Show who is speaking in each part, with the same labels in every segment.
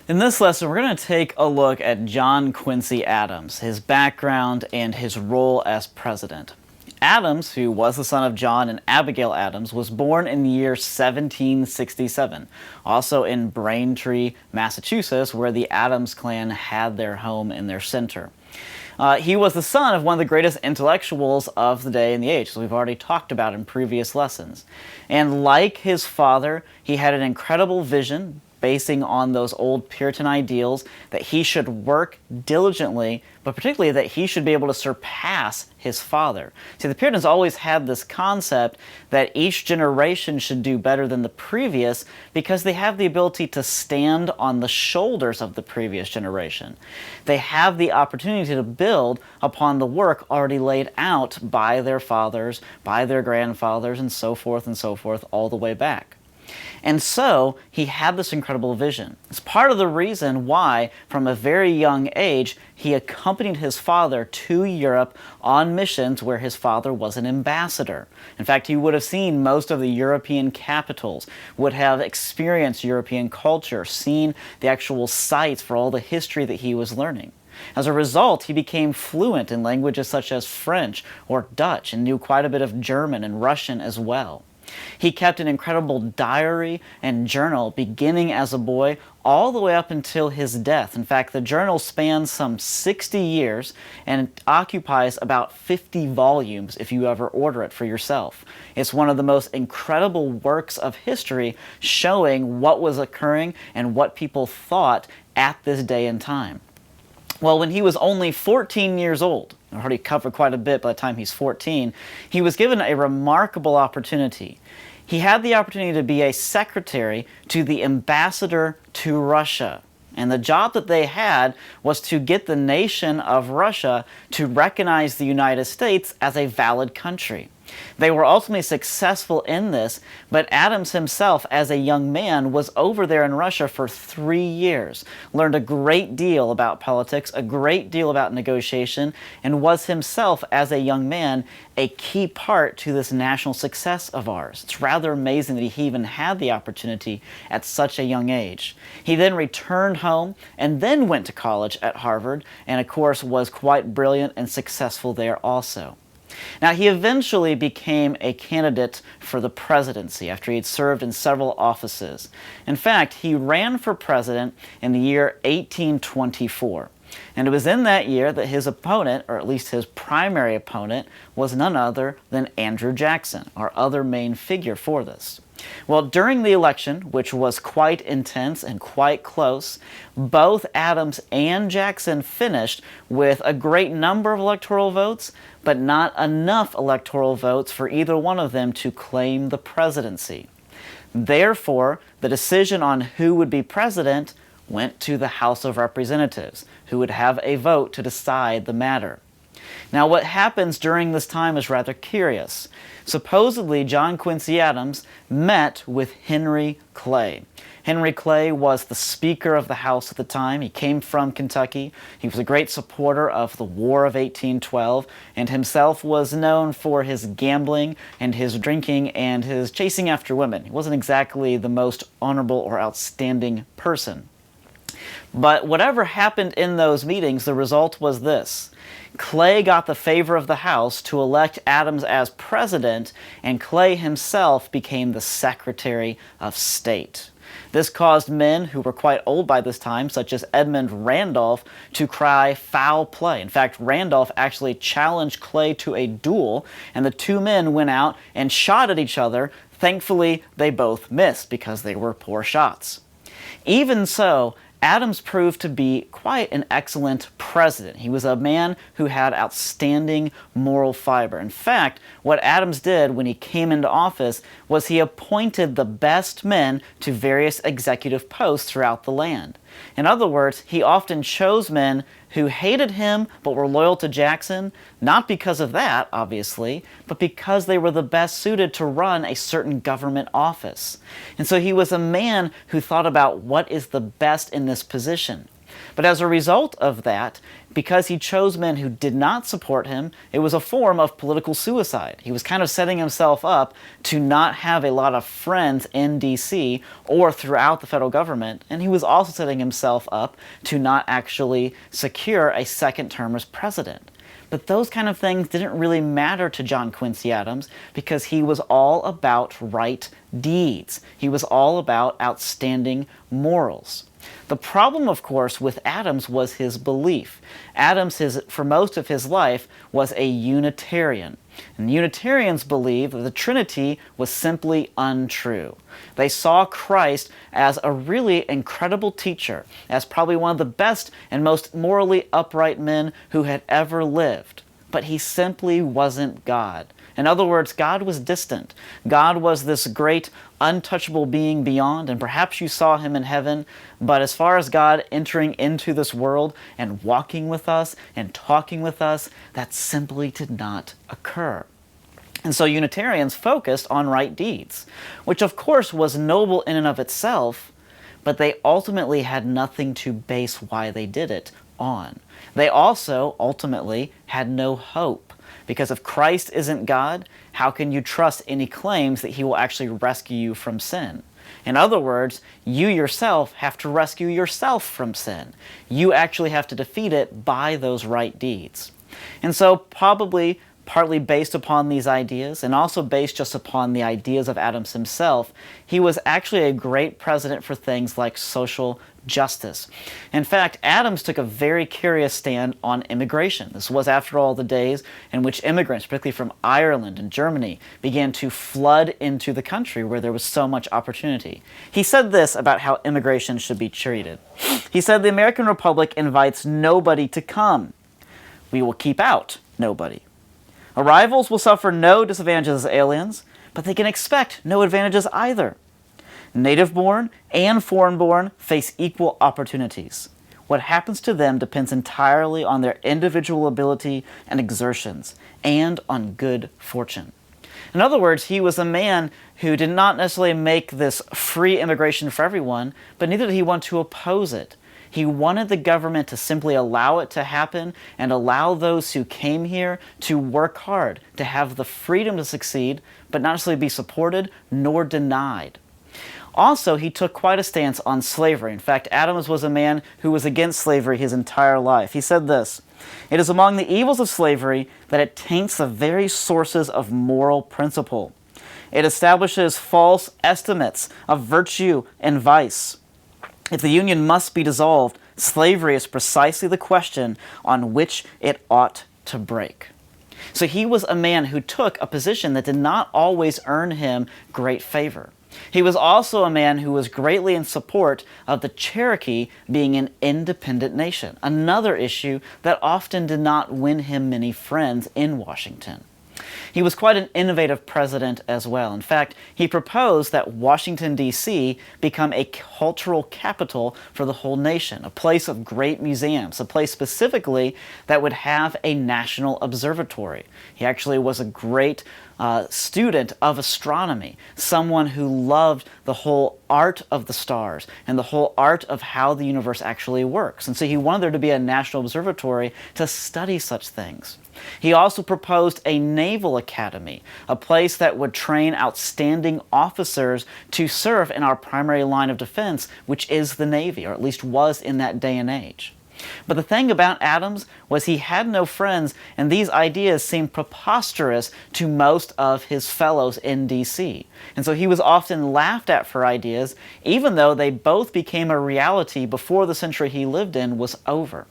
Speaker 1: In this lesson, we're going to take a look at John Quincy Adams, his background, and his role as president. Adams, who was the son of John and Abigail Adams, was born in the year 1767, also in Braintree, Massachusetts, where the Adams clan had their home in their center. He was the son of one of the greatest intellectuals of the day and the age, as we've already talked about in previous lessons. And like his father, he had an incredible vision, basing on those old Puritan ideals that he should work diligently, but particularly that he should be able to surpass his father. See, the Puritans always had this concept that each generation should do better than the previous because they have the ability to stand on the shoulders of the previous generation. They have the opportunity to build upon the work already laid out by their fathers, by their grandfathers, and so forth, all the way back. And so he had this incredible vision. It's part of the reason why, from a very young age, he accompanied his father to Europe on missions where his father was an ambassador. In fact, he would have seen most of the European capitals, would have experienced European culture, seen the actual sites for all the history that he was learning. As a result, he became fluent in languages such as French or Dutch and knew quite a bit of German and Russian as well. He kept an incredible diary and journal beginning as a boy all the way up until his death. In fact, the journal spans some 60 years and occupies about 50 volumes if you ever order it for yourself. It's one of the most incredible works of history showing what was occurring and what people thought at this day and time. Well, when he was only 14 years old, I already covered quite a bit by the time he's 14, he was given a remarkable opportunity. He had the opportunity to be a secretary to the ambassador to Russia. And the job that they had was to get the nation of Russia to recognize the United States as a valid country. They were ultimately successful in this, but Adams himself, as a young man, was over there in Russia for 3 years, learned a great deal about politics, a great deal about negotiation, and was himself, as a young man, a key part to this national success of ours. It's rather amazing that he even had the opportunity at such a young age. He then returned home and then went to college at Harvard, and of course was quite brilliant and successful there also. Now, he eventually became a candidate for the presidency after he had served in several offices. In fact, he ran for president in the year 1824. And it was in that year that his opponent, or at least his primary opponent, was none other than Andrew Jackson, our other main figure for this. Well, during the election, which was quite intense and quite close, both Adams and Jackson finished with a great number of electoral votes, but not enough electoral votes for either one of them to claim the presidency. Therefore, the decision on who would be president went to the House of Representatives, who would have a vote to decide the matter. Now, what happens during this time is rather curious. Supposedly, John Quincy Adams met with Henry Clay. Henry Clay was the Speaker of the House at the time. He came from Kentucky. He was a great supporter of the War of 1812, and himself was known for his gambling and his drinking and his chasing after women. He wasn't exactly the most honorable or outstanding person. But whatever happened in those meetings, the result was this. Clay got the favor of the House to elect Adams as president, and Clay himself became the Secretary of State. This caused men who were quite old by this time, such as Edmund Randolph, to cry foul play. In fact, Randolph actually challenged Clay to a duel, and the two men went out and shot at each other. Thankfully, they both missed because they were poor shots. Even so, Adams proved to be quite an excellent president. He was a man who had outstanding moral fiber. In fact, what Adams did when he came into office was he appointed the best men to various executive posts throughout the land. In other words, he often chose men who hated him but were loyal to Jackson, not because of that, obviously, but because they were the best suited to run a certain government office. And so he was a man who thought about what is the best in this position. But as a result of that, because he chose men who did not support him, it was a form of political suicide. He was kind of setting himself up to not have a lot of friends in D.C. or throughout the federal government, and he was also setting himself up to not actually secure a second term as president. But those kind of things didn't really matter to John Quincy Adams because he was all about right deeds. He was all about outstanding morals. The problem, of course, with Adams was his belief. Adams, for most of his life, was a Unitarian. And Unitarians believed that the Trinity was simply untrue. They saw Christ as a really incredible teacher, as probably one of the best and most morally upright men who had ever lived. But he simply wasn't God. In other words, God was distant. God was this great, untouchable being beyond, and perhaps you saw him in heaven, but as far as God entering into this world and walking with us and talking with us, that simply did not occur. And so Unitarians focused on right deeds, which of course was noble in and of itself, but they ultimately had nothing to base why they did it on. They also ultimately had no hope. Because if Christ isn't God, how can you trust any claims that he will actually rescue you from sin? In other words, you yourself have to rescue yourself from sin. You actually have to defeat it by those right deeds. And so probably partly based upon these ideas, and also based just upon the ideas of Adams himself, he was actually a great president for things like social justice. In fact, Adams took a very curious stand on immigration. This was, after all, the days in which immigrants, particularly from Ireland and Germany, began to flood into the country where there was so much opportunity. He said this about how immigration should be treated. He said, "The American Republic invites nobody to come. We will keep out nobody. Arrivals will suffer no disadvantages as aliens, but they can expect no advantages either. Native-born and foreign-born face equal opportunities. What happens to them depends entirely on their individual ability and exertions, and on good fortune." In other words, he was a man who did not necessarily make this free immigration for everyone, but neither did he want to oppose it. He wanted the government to simply allow it to happen and allow those who came here to work hard, to have the freedom to succeed, but not necessarily be supported nor denied. Also, he took quite a stance on slavery. In fact, Adams was a man who was against slavery his entire life. He said this, "It is among the evils of slavery that it taints the very sources of moral principle. It establishes false estimates of virtue and vice. If the Union must be dissolved, slavery is precisely the question on which it ought to break." So he was a man who took a position that did not always earn him great favor. He was also a man who was greatly in support of the Cherokee being an independent nation, another issue that often did not win him many friends in Washington. He was quite an innovative president as well. In fact, he proposed that Washington, D.C. become a cultural capital for the whole nation, a place of great museums, a place specifically that would have a national observatory. He actually was a great student of astronomy, someone who loved the whole art of the stars and the whole art of how the universe actually works. And so he wanted there to be a national observatory to study such things. He also proposed a naval academy, a place that would train outstanding officers to serve in our primary line of defense, which is the Navy, or at least was in that day and age. But the thing about Adams was he had no friends, and these ideas seemed preposterous to most of his fellows in D.C. And so he was often laughed at for ideas, even though they both became a reality before the century he lived in was over.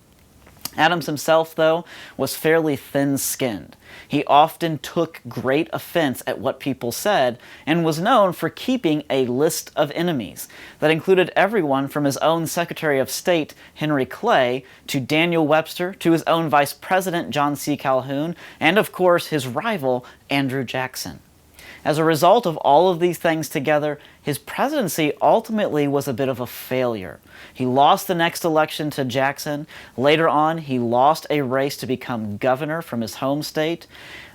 Speaker 1: Adams himself, though, was fairly thin-skinned. He often took great offense at what people said and was known for keeping a list of enemies that included everyone from his own Secretary of State, Henry Clay, to Daniel Webster, to his own Vice President, John C. Calhoun, and of course his rival, Andrew Jackson. As a result of all of these things together, his presidency ultimately was a bit of a failure. He lost the next election to Jackson. Later on, he lost a race to become governor from his home state,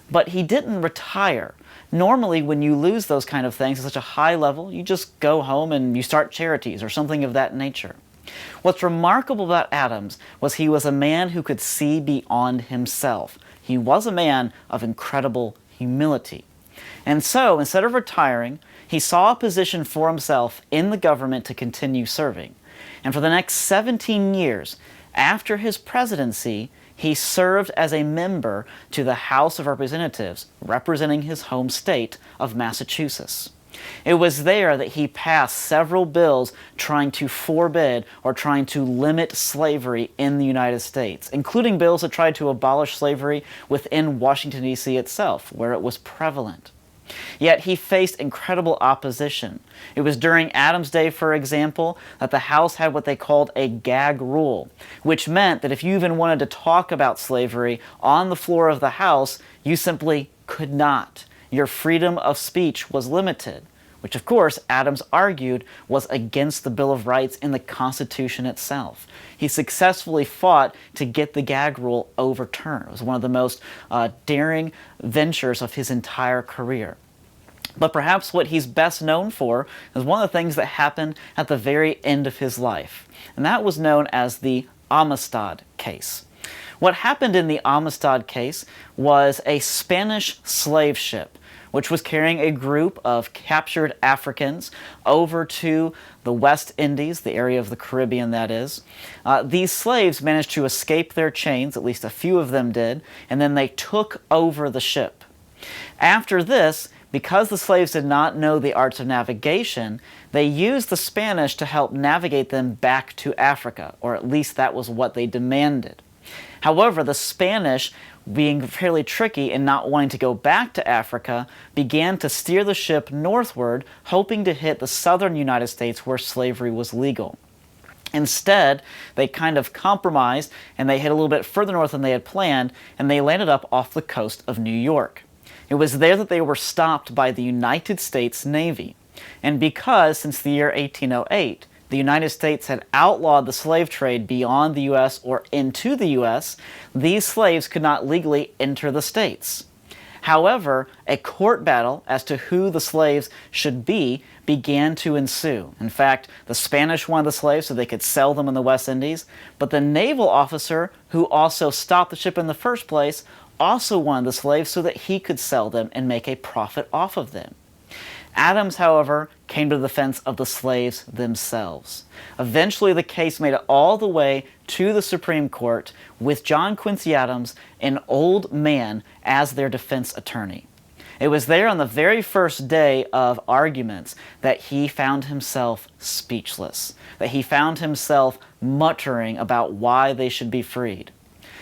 Speaker 1: but he didn't retire. Normally, when you lose those kind of things at such a high level, you just go home and you start charities or something of that nature. What's remarkable about Adams was he was a man who could see beyond himself. He was a man of incredible humility. And so, instead of retiring, he saw a position for himself in the government to continue serving. And for the next 17 years, after his presidency, he served as a member to the House of Representatives, representing his home state of Massachusetts. It was there that he passed several bills trying to forbid or trying to limit slavery in the United States, including bills that tried to abolish slavery within Washington, D.C. itself, where it was prevalent. Yet he faced incredible opposition. It was during Adams' day, for example, that the House had what they called a gag rule, which meant that if you even wanted to talk about slavery on the floor of the House, you simply could not. Your freedom of speech was limited, which of course Adams argued was against the Bill of Rights and the Constitution itself. He successfully fought to get the gag rule overturned. It was one of the most daring ventures of his entire career. But perhaps what he's best known for is one of the things that happened at the very end of his life, and that was known as the Amistad case. What happened in the Amistad case was a Spanish slave ship which was carrying a group of captured Africans over to the West Indies, the area of the Caribbean that is. These slaves managed to escape their chains, at least a few of them did, and then they took over the ship. After this, because the slaves did not know the arts of navigation, they used the Spanish to help navigate them back to Africa, or at least that was what they demanded. However, the Spanish, being fairly tricky and not wanting to go back to Africa, began to steer the ship northward, hoping to hit the southern United States where slavery was legal. Instead, they kind of compromised and they hit a little bit further north than they had planned, and they landed up off the coast of New York. It was there that they were stopped by the United States Navy. And because, since the year 1808, the United States had outlawed the slave trade beyond the U.S. or into the U.S., these slaves could not legally enter the states. However, a court battle as to who the slaves should be began to ensue. In fact, the Spanish wanted the slaves so they could sell them in the West Indies, but the naval officer, who also stopped the ship in the first place, also wanted the slaves so that he could sell them and make a profit off of them. Adams, however, came to the defense of the slaves themselves. Eventually, the case made it all the way to the Supreme Court with John Quincy Adams, an old man, as their defense attorney. It was there on the very first day of arguments that he found himself speechless, that he found himself muttering about why they should be freed.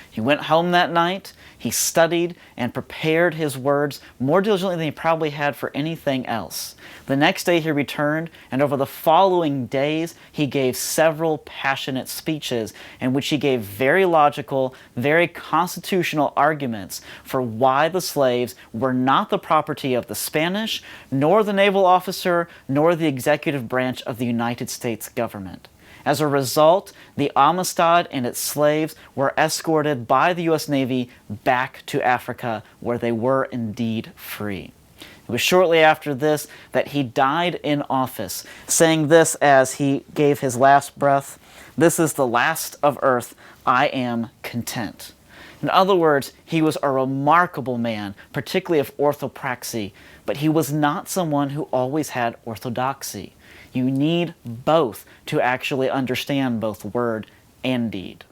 Speaker 1: He went home that night, he studied and prepared his words more diligently than he probably had for anything else. The next day he returned, and over the following days he gave several passionate speeches in which he gave very logical, very constitutional arguments for why the slaves were not the property of the Spanish, nor the naval officer, nor the executive branch of the United States government. As a result, the Amistad and its slaves were escorted by the U.S. Navy back to Africa, where they were indeed free. It was shortly after this that he died in office, saying this as he gave his last breath, "This is the last of earth, I am content." In other words, he was a remarkable man, particularly of orthopraxy, but he was not someone who always had orthodoxy. You need both to actually understand both word and deed.